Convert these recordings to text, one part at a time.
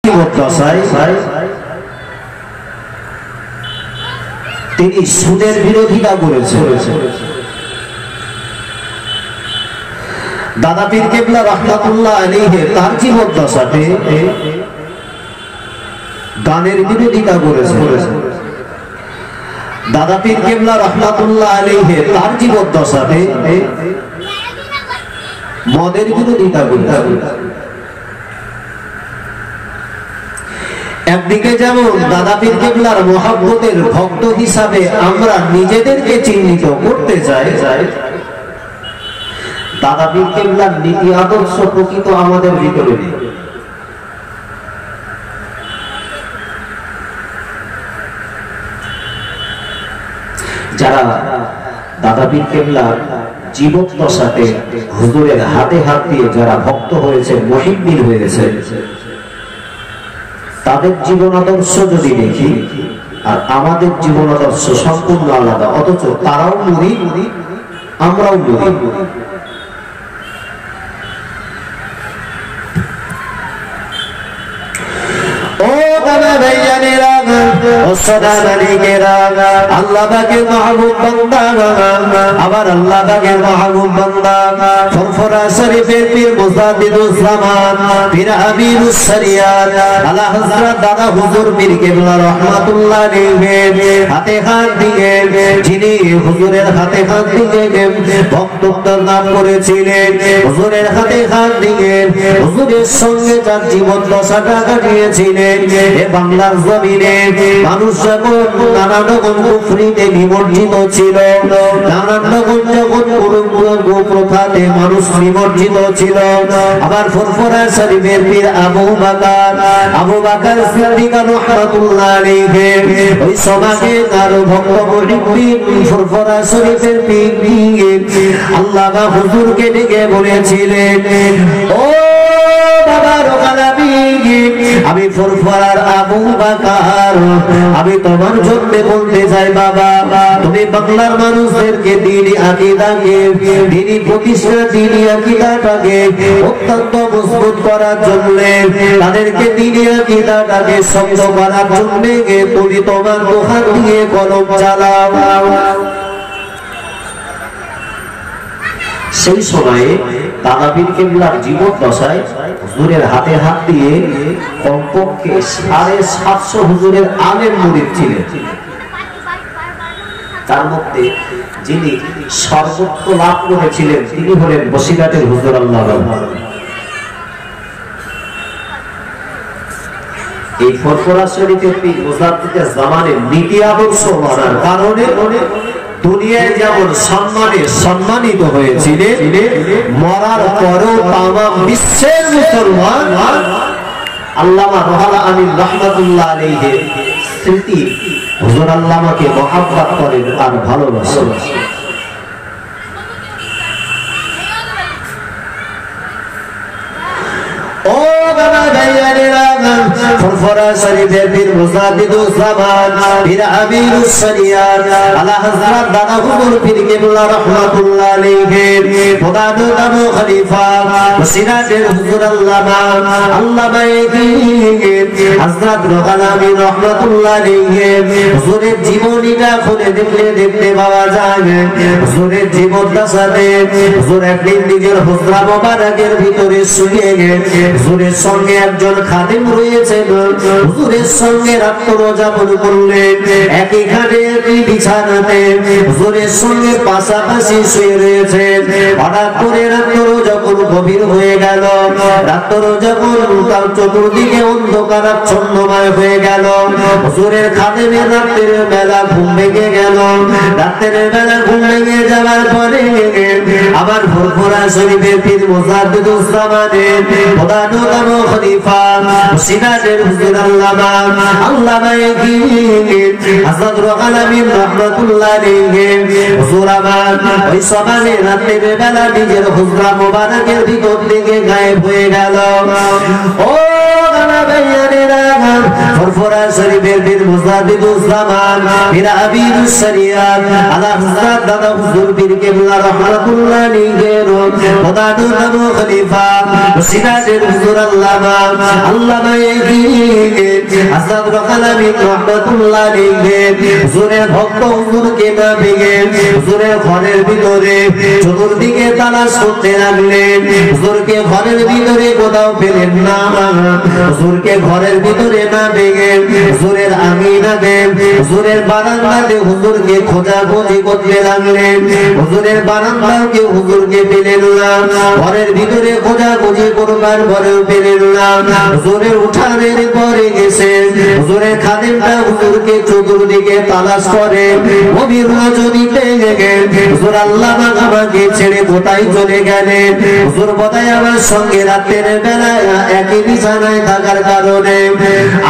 জীবদ্দশায় তিনি সুদের বিরোধিতা করেছেন। দাদা পীর কেবলা রাহমাতুল্লাহ আলাইহি তার জীবদ্দশাতে গানের বিরোধিতা করেছেন। দাদা পীর কেবলা রাহমাতুল্লাহ আলাইহি তার জীবদ্দশাতে মদের বিরোধিতা করেছেন। একদিকে যেমন দাদা পীর কেবলার মহব্বতের ভক্ত হিসাবে আমরা নিজেদেরকে চিহ্নিত করতে চাই, দাদা পীর কেবলার নীতি আদর্শ প্রকৃত আমাদের ভিতরে নেই। যারা দাদা পীর কেবলার জীবদ্দশাতে হুজুরের হাতে হাত দিয়ে যারা ভক্ত হয়েছে, মুহিব্বিন হয়েছে, তাদের জীবন আদর্শ যদি দেখি আর আমাদের জীবন আদর্শ সম্পূর্ণ আলাদা, অথচ তারাও মুরিদ, আমরাও মুরিদ। ও বাবা ভাইয়ানেরা, ও সদামানিকেরা, আল্লাহ পাকের মাহবুব বান্দা, আবার আল্লাহ পাকের মাহবুব বান্দা ফুরফুরা শরীফের পীর মুজাদ্দিদুজ জামান, পীর আমিরুস শরিয়াত আলা হযরত দাদা হুজুর পীর কেবলা রাহমাতুল্লাহ আলাইহি হাতে হাত দিয়ে, যিনি হুজুরের হাতে হাত দিয়ে ভক্তত্ব লাভ করেছিলেন, হুজুরের হাতে হাত দিয়ে হুজুরের সঙ্গে তার জীবন দশাটা কাটিয়েছিলেন। এ বাংলার জমিনে মানুষ যখন নানা রকম কুফরিতে নিমজ্জিত ছিল, নানান রকম যখন কুপ্রথাতে মানুষ নিমজ্জিত ছিল, আবার ফুরফুরা শরীফের পীর আবু বকর সিদ্দিক রাহমাতুল্লাহ আলাইহি ওই সমাজে তার ভক্ত মুহিব্বিন ফুরফুরা শরীফের পীর আল্লাহ বা হুজুরকে ডেকে বলেছিলেন, ও বাবা রোকালাবি, আমি ফুরফুরার আবু বকর, আমি তোমার জন্য বলতে চাই বাবা, তুমি বাংলার মানুষদেরকে দ্বীনি আকীদাকে, দ্বীনি প্রতিষ্ঠা, দ্বীনি আকীদাটাকে অত্যন্ত মজবুত করার জন্য, তাদেরকে দ্বীনি আকীদাটাকে শক্ত করার জন্য তুমি তোমার দোহাত দিয়ে কলম চালাও। সেই সময়ে দাদা পীর কেবলার জীবদ্দশায় হুজুরের হাতে হাত দিয়ে কমপক্ষে 750 হুজুরের আলেম মুরিদ ছিলেন। তার মধ্যে যিনি সর্বোচ্চ লাভ করেছিলেন তিনি হলেন বসিরহাটের হুজুর আল্লাহ। এই ফুরফুরা শরীফের পীর মুজাদ্দিদুজ জামানের নীতি আদর্শ মানার কারণে দুনিয়ায় যেমন সম্মানে সম্মানিত হয়েছিলেন, মরার পরেও তামাম বিশ্বের মুসলমান আল্লামা রুহুল আমিন রাহমাতুল্লাহ আলাইহি স্মৃতি হুজুর আল্লামাকে মহব্বত করেন আর ভালোবাসেন। ও বাবা ভাইয়ানেরা, ফুরফুরা শরীফের পীর মুজাদ্দিদুজ জামান, পীর আমিরুস শরিয়াত আলা হযরত দাদা হুজুর পীর কেবলা রাহমাতুল্লাহ আলাইহি প্রধান খলিফা বসিরহাটের হুজুর আল্লামা হযরত রুহুল আমিন রাহমাতুল্লাহ আলাইহি হুজুরের জীবনীটা খুলে দেখতে পাওয়া যায়। হুজুরের জীবদ্দশাতে হুজুর একদিন নিজের হুজরা মোবারকের ভিতরে শুয়ে হুজুরের সঙ্গে একজন খাদেম রয়েছেন, হুজুরের সঙ্গে রাত্র যাপন করলেন, একই খাটে একই বিছানাতে হুজুরের সঙ্গে পাশাপাশি শুয়ে রয়েছেন। হঠাৎ করে রাত্র যখন গভীর হয়ে গেল, রাত্র যখন তার চতুর্দিকে অন্ধকারাচ্ছন্নময় হয়ে গেল, হুজুরের খাদেমের রাতের বেলা ঘুম ভেঙে গেল। রাতের বেলা ঘুম ভেঙে যাওয়ার পরে আবার ফুরফুরা শরীফের পীর মুজাদ্দিদুজ জামানের প্রধানতম খলিফা বসিরহাটের হুজুর আল্লামা হযরত রুহুল আমিন রাহমাতুল্লাহ আলাইহি হুজুর আমার ওই সমাজে রাতের বেলা নিজের হুজরা মোবারকের ভিতর থেকে গায়েব হয়ে গেল। ও বাবা ভাইয়ানেরা, ফুরফুরা শরীফ শরীফের বীর মুজাদ্দিদুজ জামান পীর আবিদুস শরিয়াত আলা হযরত দাদা হুজুর পীর কিবলা রাহমাতুল্লাহ আলাইহির খোদাদু নবু খলিফা সিরাজের হুজুর আল্লামা হযরত রকালামি রাহমাতুল্লাহ আলাইহি হুজুরের ভক্ত হুজুরকে না ভেঙে হুজুরের ঘরের ভিতরে চতুর্দিকে তালাশ করতে লাগলেন। হুজুরকে ঘরের ভিতরে কোথাও পেলেন না। হুজুরকে ঘরের ভিতরে না ভেঙে হুজুরের আঙিনাতে হুজুরের বারান্দাতে হুজুরকে খোঁজাখুঁজি করতে লাগলেন। হুজুরের বারান্দাকে হুজুরকে পেলেন না। ঘরের ভিতরে খোঁজাখুঁজি করবার পরেও পেলেন না। হুজুরের উঠানের পরে গেছে হুজুরের খাদেমটা হুজুরকে চতুর্দিকে তালাশ করে গভীর রজনীতে হুজুর আল্লামা আমাকে ছেড়ে কোথায় চলে গেলেন? হুজুর বোধহয় আমার সঙ্গে রাতের বেলা একই বিছানায় থাকার কারণে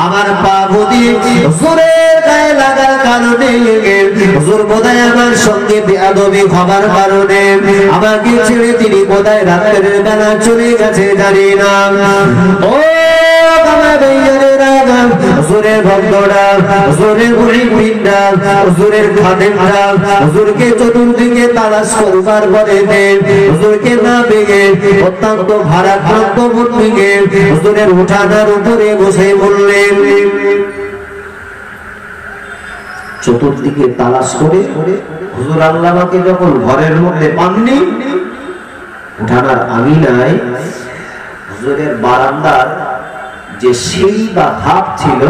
আমার পা বুঝি হুজুরের গায়ে লাগার কারণে হুজুর বোধহয় আমার সঙ্গে বেয়াদবি হবার কারণে আমাকে ছেড়ে তিনি কোথায় রাতের বেলা চলে গেছে জানি না। ও হুজুরের ভক্তরা হুজুরের মুরিদরা হুজুরের খাদেমরা হুজুরকে চতুর্দিকে তালাশ করবার পরে হুজুরকে না পেয়ে অত্যন্ত ভারাক্রান্ত মন ভেঙে হুজুরের উঠানার উপরে বসে বললেন। চতুর্দিকে তালাশ করে হুজুর আল্লামাকে যখন ঘরের মধ্যে পাননি উঠানার আঙিনায় হুজুরের বারান্দার যে সিঁড়ি বা ধাপ ছিল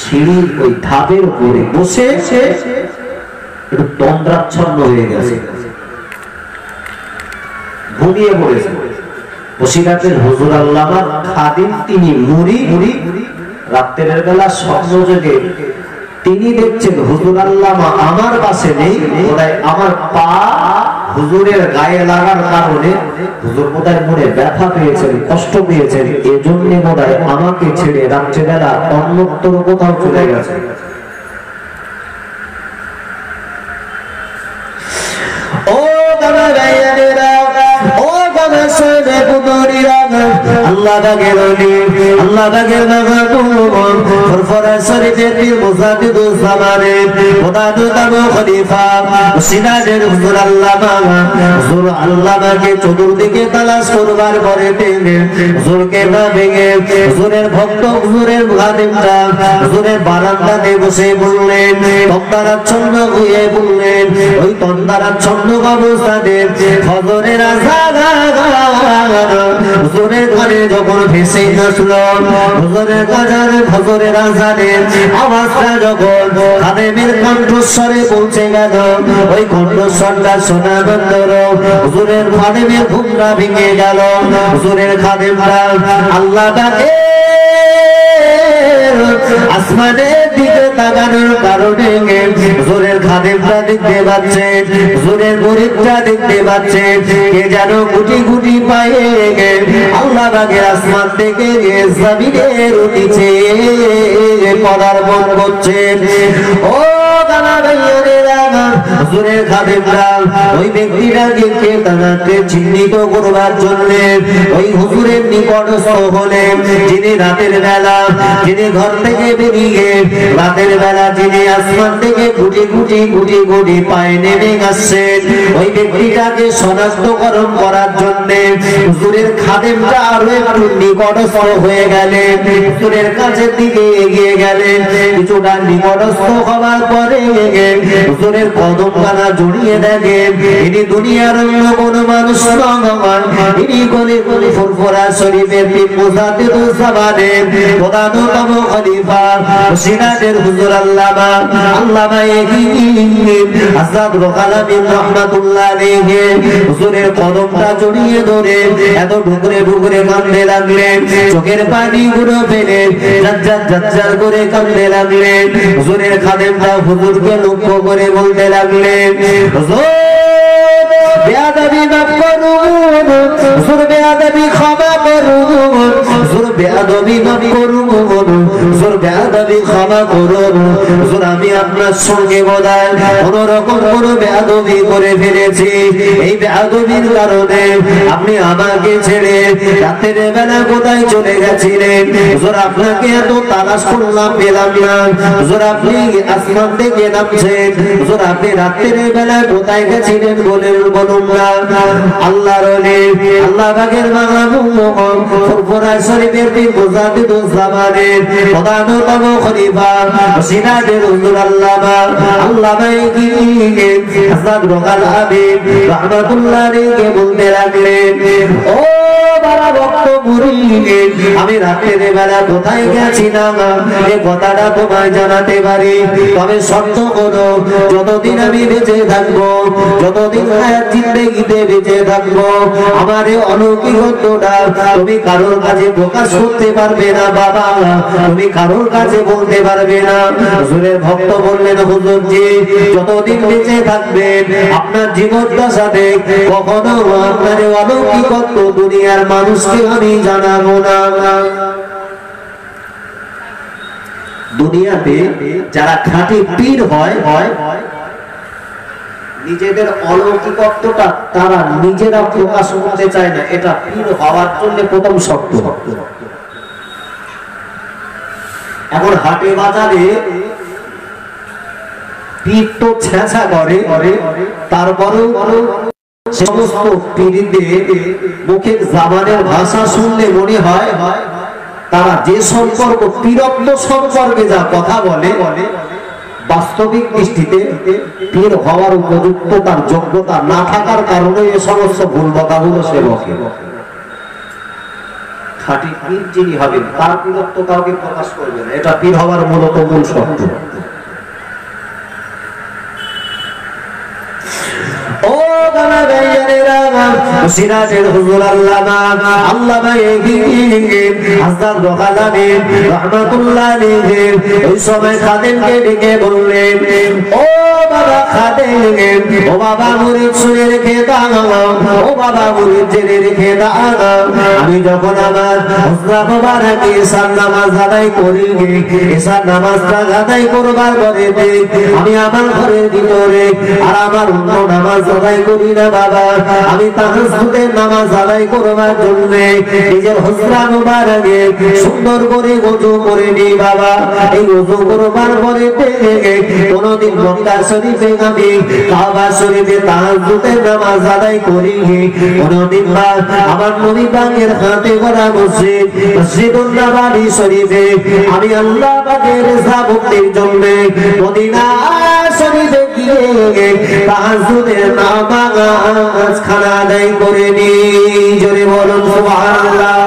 সিঁড়ির ওই ধাপের উপরে বসে একটু তন্দ্রাচ্ছন্ন হয়ে গেছে, ঘুমিয়ে পড়েছে। বসিরাতের হুজুর আল্লামার খাদিম তিনি মুরিদ রাত্রের বেলা স্বপ্ন যোগে তিনি দেখছেন হুজুর আল্লামা আমার পাশে নেই, আমার পা হুজুরের গায়ে লাগার কারণে হুজুর বোধহয় মনে ব্যথা পেয়েছেন, কষ্ট পেয়েছেন, এজন্য বোধহয় আমাকে ছেড়ে রাত্রিবেলা অন্যত্র কোথাও চলে গেছে। ও বাবা ভাইয়েরা, ও বাবা সোনা পুতরিরা, আল্লাহ পাকের ওলি, আল্লাহ পাকের মাহবুব ফুরফুরা শরীফের পীর মুজাদ্দিদুজ জামানের খোদাদু নবু খলিফা সিরাজের হুজুর আল্লামা হুজুর আল্লামাকে চতুর্দিকে তালাশ করবার পরে হুজুরকে না ভেঙে হুজুরের ভক্ত হুজুরের খাদেমরা হুজুরের বারান্দাতে বসে বললেন, তন্দ্রাচ্ছন্ন হয়ে বললেন, ওই তন্দ্রাচ্ছন্ন অবস্থাতে ফজরের আযান হুজুরের ঘরে যখন ভেসে আসলো হুজুরের কাজারে ফজরের আযানে আওয়াজটা যখন খাদেমের কণ্ঠস্বরে পৌঁছে গেল, ওই কণ্ঠস্বরটা শোনা বন্ধর হুজুরের খাদেমের ঘুমটা ভেঙে গেল। হুজুরের খাদেমরা আল্লাহ পাকের আসমানের দিকে তাকানোর কারণে হুজুরের খাদেমটা দেখতে পাচ্ছে, হুজুরের মুরিদটা দেখতে পাচ্ছে, কে যেন গুটি গুটি পায়ে আল্লাহ পাকের আসমান থেকে জমিনের নিচে পদার্পণ করছে। ও বাবা ভাইয়েরা, হুজুরের খাদেমরা ওই ব্যক্তিটাকে তাকে চিহ্নিত করবার জন্য ওই হুজুরের নিকটস্থ হলেন, যিনি রাতের বেলা, যিনি ঘর থেকে বেরিয়ে রাতের বেলা যিনি আসমান থেকে গুটি গুটি গুটি গুটি পায়ে নেমে আসছেন, ওই ব্যক্তিটাকে শনাক্তকরণ করার জন্য হুজুরের খাদেমরা আরো একটু নিকটস্থ হয়ে গেলেন, হুজুরের কাছের দিকে এগিয়ে গেলেন। কিছুটা নিকটস্থ হওয়ার পরে হুজুরের কদম কানা জড়িয়ে দেখেন ইনি দুনিয়ার অন্য কোন মানুষ নন, ইনি গলি গলি ফুরফুরা শরীফের পীর মুজাদ্দিদুজ জামানের খোদাদু নবু খলিফা সিরাজের হুজুর আল্লামা হযরত রকালামি রাহমাতুল্লাহ আলাইহি হুজুরের কদমটা জড়িয়ে ধরে এত ঢুকরে ঢুকরে কাঁদতে লাগলেন, চোখের পানি গুলো ফেলে ঝরঝর ঝরঝর করে কাঁদতে লাগলেন। হুজুরের খাদেমটা হুজুরকে লক্ষ্য করে বলতে লাগলেন, হুজুর বেয়াদবি মাফ করুন, হুজুর বেয়াদবি ক্ষমা করুন, হুজুর বেয়াদবি মাফ করুন, করুন, হুজুর বেয়াদবি ক্ষমা করুন, হুজুর আমি আপনার সঙ্গে বোধহয় কোনো রকম কোনো বেয়াদবি করে ফেলেছি, এই বেয়াদবির কারণে আপনি আমাকে ছেড়ে রাতের বেলা কোথায় চলে গেছিলেন, হুজুর আপনাকে এত তালাশ করলাম পেলাম না, হুজুর আপনি আসমান থেকে নামছেন, হুজুর আপনি রাতের বেলা কোথায় গেছিলেন বলুন না। আল্লাহর ওলি আল্লাহ পাকের মাহবুব ফুরফুরা শরীফের পীর মুজাদ্দিদুজ জামানের প্রধানতম খলিফা সিরাজের হুজুর আল্লামা হাসান রোহাল হাবিব রাহমাতুল্লাহ আলাইহি বলতে লাগলেন, ও বাবা ভক্ত মুরিদ, আমি রাতের বেলা কোথায় গেছিলাম এই কথাটা তোমায় জানাতে পারি, তবে শর্ত হলো যতদিন আমি বেঁচে থাকবো, যতদিন হায়াত জিন্দেগিতে বেঁচে থাকবো, আমার এই অলৌকিকত্বটা তুমি কারোর কাছে প্রকাশ করতে পারবে না বাবা, তুমি কারোর কাছে বলতে পারবে না। হুজুরের ভক্ত বললেন, হুজুর জি যতদিন বেঁচে থাকবেন আপনার জীবদ্দশাতে কখনো আপনার এই অলৌকিকত্ব দুনিয়ার মানুষকে আমি জানাবো না। দুনিয়াতে যারা খাঁটি পীর হয় নিজেদের অলৌকিকত্বটা তারা নিজেরা প্রকাশ করতে চায় না, এটা পীর হওয়ার জন্য প্রথম শর্ত। এখন হাটে বাজারে পীর তো ছেঁচা করে, তারপরেও সমস্ত পীরদের মুখে জাবানের ভাষা শুনলে মনে হয় তারা যে সম্পর্ক পীরত্ব সম্পর্কে যা কথা বলে বাস্তবিক দৃষ্টিতে পীর হওয়ার উপযুক্ত তার যোগ্যতা না থাকার কারণে এই সমস্ত ভুল কথাগুলো সে বকে। খাঁটি পীর যিনি হবেন তার পীরত্ব কাউকে প্রকাশ করবে না, এটা পীর হওয়ার মূলত মূল শর্ত। ও গানা গাইয়ানেরা সিরাজের হুজুর আল্লামা হাসান রোহাল হাবিব রাহমাতুল্লাহ আলাইহি ওই সময় খাদেমকে ডেকে বললেন, ও বাবা খাদেম, ও বাবা মুরিদ শুনে রেখে দাও, ও বাবা মুরিদ জেনে রেখে দাও, আমি যখন আমার হুজরা মোবারক ঈশার নামাজ আদায় করি, ঈশার নামাজটা আদায় করবার পরে আমি আমার ঘরের ভিতরে আর আমার অন্য নামাজ আদায় করি না বাবা, আমি তাহাজ্জুদের নামাজ আদায় করবার জন্য নিজের হুজরা মোবারকে সুন্দর করে ওযু করে নিই বাবা। এই ওযু করবার পরে কোনদিন মক্কা শরীফে আমি কাবা শরীফে তাহাজ্জুদের নামাজ আদায় করি, কোনদিন বা আমার নবী পাকের হাতে গড়া মসজিদ মসজিদুন নববী শরীফে আমি আল্লাহ পাকের সাবুক্তির জন্য মদিনা শরীফে গিয়ে তাহাজ্জুদের নামাজ খানা আদায় করে নি। জোরে বলুন সুবহানাল্লাহ।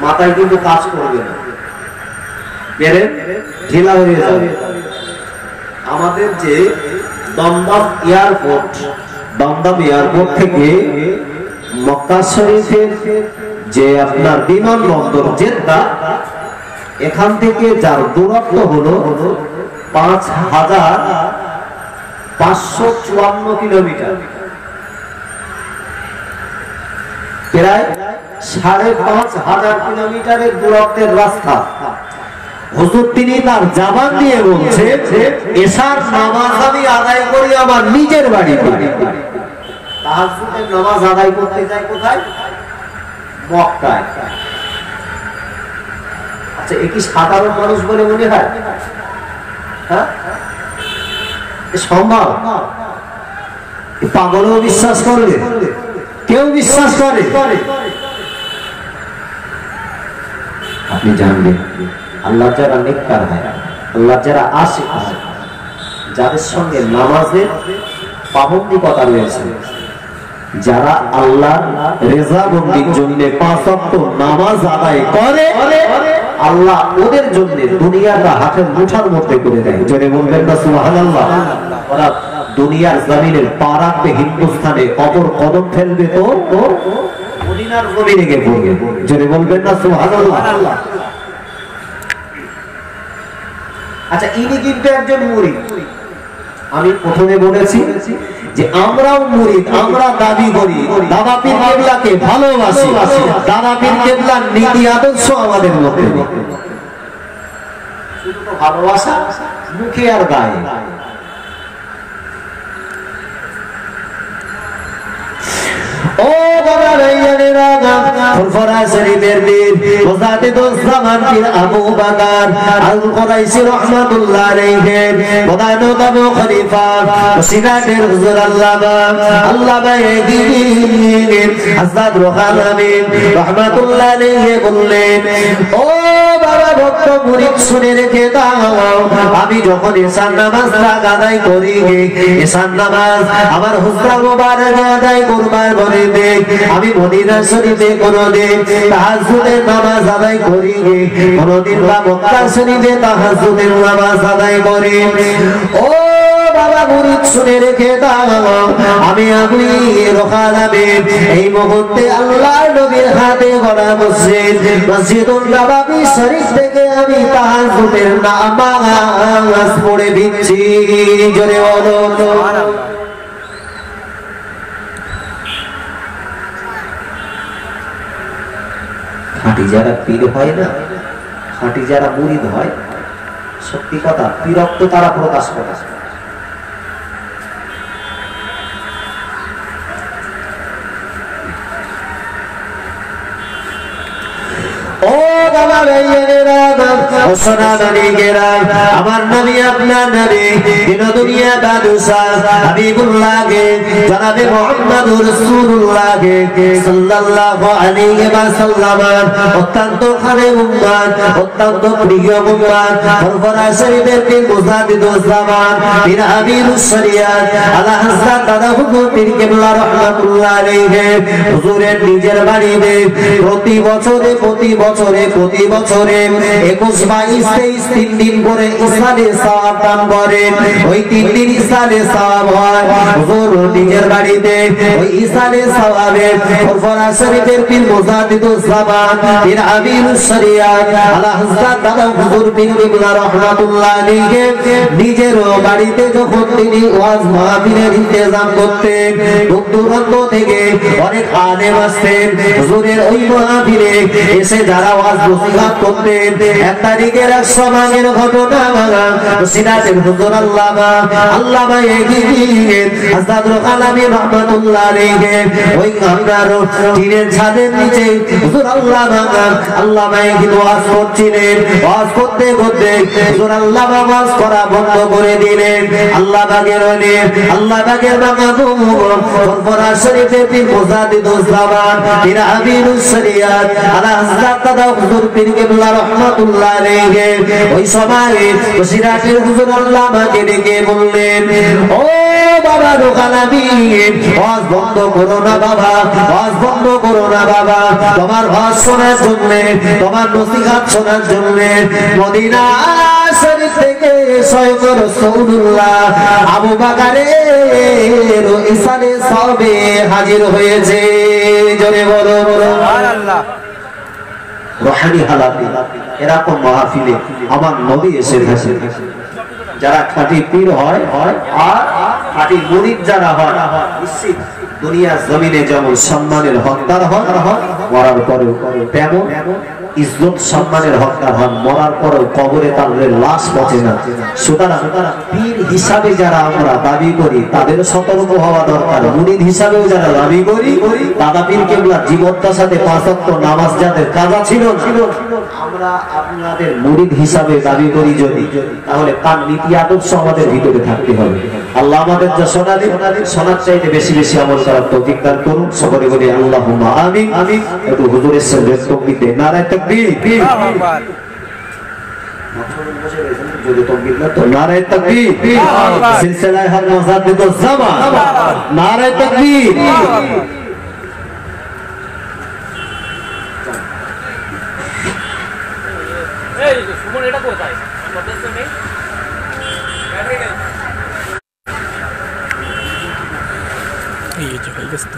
মাথায় কিন্তু কাজ করবে না, বেড়ে ঢিলা হয়ে যাবে। আমাদের যে দমদম এয়ারপোর্ট থেকে মক্কা শরীফের যে আপনার বিমানবন্দর জেদ্দা, এখান থেকে যার দূরত্ব হলো ৫,৫৫৪ কিলোমিটার, প্রায় ৫,৫০০ কিলোমিটারের দূরত্বের রাস্তা। হুজুর তিনি তার জবান দিয়ে বলছে, এশার নামাজ আমি আদায় করি আমার নিজের বাড়িতে, তাহাজ্জুদের নামাজ আদায় করতে যাই কোথায়? মক্কায়। আচ্ছা, এ কি সাধারণ মানুষ বলে মনে হয়? হ্যাঁ, সম্ভব? পাগলও বিশ্বাস করবে, কেউ বিশ্বাস করে? আপনি জানবেন আল্লাহ যারা নেককার হয়, আল্লাহ যারা আশিক হয়, যাদের সঙ্গে নামাজের পাবন্দিকতা রয়েছে, যারা আল্লাহর রেজাবন্দির জন্য ৫ ওয়াক্ত নামাজ আদায় করে, আল্লাহ ওদের জন্য দুনিয়াটা হাতের মুঠার মধ্যে করে দেয়। জোরে বলবেন না সুবহানাল্লাহ। ওরা দুনিয়ার জমিনের পা রাখবে হিন্দুস্তানে, অপর কদম ফেলবে তো মদিনার জমিনে গিয়ে পড়বে। জোরে বলবেন না সুবহানাল্লাহ। আচ্ছা, ইনি কিন্তু একজন মুরিদ। আমি প্রথমে বলেছি যে আমরাও মুরিদ, আমরা দাবি করি, দাদা পীরকে তাকে ভালোবাসি। দাদা পীর কেবলার নীতি আদর্শ আমাদের মধ্যে শুধু তো ভালোবাসা মুখে আর গায়ে। ও বাবা ভাইয়ানেরা, ফুরফুরা শরীফের বীর মুজাদ্দিদুজ জামান পীর আবু বকর আল কুরাইশি রাহমাতুল্লাহ আলাইহি প্রধানত আবু খলিফা সিরাজের হুজুর আল্লামা ইগিন হযরত রুহুল আমিন রাহমাতুল্লাহ আলাইহি বললেন, ও বাবা ভক্ত মুরিদ শুনে রেখে দাও, আমি যখন ঈশান নামাজ আদায় করি, ঈশান নামাজ আমার হুজরা মুবারক আদায় করবার পরে আমি মদিনা শরীফে কোনদিন তাহাজ্জুদের নামাজ আদায় করি, কোনদিন বা মক্কা শরীফে তাহাজ্জুদের নামাজ আদায় করি। ও বাবা মুরিদ শুনে রেখে দাও, আমি রুহুল আমিন এই মুহূর্তে আল্লাহর নবীর হাতে গড়া মসজিদুল নববী শরীফ থেকে আমি তাহাজ্জুদের নামাজ পড়ে দিচ্ছি। জোরে বলো সুবহানাল্লাহ। খাঁটি যারা পীর হয় না, খাঁটি যারা মুরিদ হয়, সত্যি কথা পীরত্ব তারা প্রকাশ করে। ও বাবা ভাইয়েরা, ও সোনা নবীরা, আমার নবী আপনার নবী দিন দুনিয়া বাদশাহ হাবিবুল্লাহ জনাবে মুহাম্মদুর রাসূলুল্লাহ সাল্লাল্লাহু আলাইহি ওয়াসাল্লাম অত্যন্ত খারে উম্মত, অত্যন্ত প্রিয় উম্মত। ফুরফুরা শরীফের পীর মুজাদ্দিদুজ জামান পীর আমিরুশ শরিয়াত আলা হযরত দাদা হুজুর পীর কিবলা রাহমাতুল্লাহ আলাইহি হুজুরের নিজের বাড়িতে প্রতি বছরে 21-22 3 দিন করে ইসলামে সওয়াব দান করেন। ওই 3 দিন ইসলামে সওয়াব হয় হুজুর নিজের বাড়িতে। ওই ইসলামে সওয়াবে ফুরফুরা শরীফের পীর মুজাদ্দিদুজ জামান পীর আমিরুশ শরিয়াত আলা হযরত দাদা হুজুর পীর কিবলা রাহমাতুল্লাহ আলাইহি নিজের বাড়িতে যখন তিনি ওয়াজ মাহফিলের ইন্তেজাম করতেন, দূর দূরান্ত থেকে অনেক আলেম আসতেন হুজুরের ওই মাহফিলে এসে যারা ওয়াজ নসিহত করতেন। এক তারিখের এক সমাজের ঘটনা সিরাজের হুজুর আল্লামা ইগিন হযরত রুহুল আমিন রাহমাতুল্লাহ আলাইহি ওই আমরার টিনের ছাদের নিচে হুজুর আল্লামা ইগিন ওয়াজ করছিলেন। ওয়াজ করতে করতে হুজুর আল্লামা ওয়াজ করা বন্ধ করে দিলেন। আল্লাহ পাকের ওলি, আল্লাহ পাকের মাকাদুম ফুরফুরা শরীফে পীর মুজাদ্দিদুজ জামান পীর আমিরুশ শরিয়াত আলা হযরত দাদা হুজুর পীর কিবলা রাহমাতুল্লাহ আলাইহি ওই সময়ে সিরাজের হুজুর আল্লামাকে ডেকে বললেন, ও বাবা রুহুল আমিন, ওয়াজ বন্ধ করো না বাবা, ওয়াজ বন্ধ করো না বাবা। তোমার ওয়াজ শোনার জন্য, তোমার নসিহত শোনার জন্য মদিনা শরীফ থেকে স্বয়ং রাসূলুল্লাহ আবু বকরের ইসালে সবে হাজির হয়েছে। জোরে বলো সুবহানাল্লাহ। রুহানি হালাতে এরকম মাহফিলে আমার নবী এসে গেছে। যারা খাঁটি পীর হয় আর খাঁটি মুরিদ যারা হয়, নিশ্চিত দুনিয়ার জমিনে যেমন সম্মানের হকদার হন, মরার পরেও তেমন ইজ্জত সম্মানের হকদার হন। মরার পরেও কবরে তাদের লাশ পচে না। সুতরাং পীর হিসাবে যারা আমরা দাবি করি তাদের সতর্ক হওয়া দরকার। মুরিদ হিসাবেও যারা দাবি করি, দাদা পীর কেবলার জীবদ্দশাতে 5 ওয়াক্ত নামাজ যাদের কাজা ছিল, আমরা আপনাদের মুরিদ হিসাবে দাবি করি যদি, তাহলে তার নীতি আদর্শ আমাদের ভিতরে থাকতে হবে। আল্লাহ আমাদের যা শোনার চাইতে বেশি বেশি আমল করার তৌফিক দান করুন। সকলে বলি আল্লাহুম্মা আমিন। একটু হুজুরের সাথে তকবীর দেন, নারায়ে তাকবীর। যদি তকবীর না তো নারায়ে তাকবীর। সিলসিলায়ে হক মুজাদ্দিদুজ জামান, নারায়ে তাকবীর। এই সুমন এটা কোথায়? মাদ্রাসা নেই, ব্যাটারি নেই। এই যে ভাই ব্যস্ত।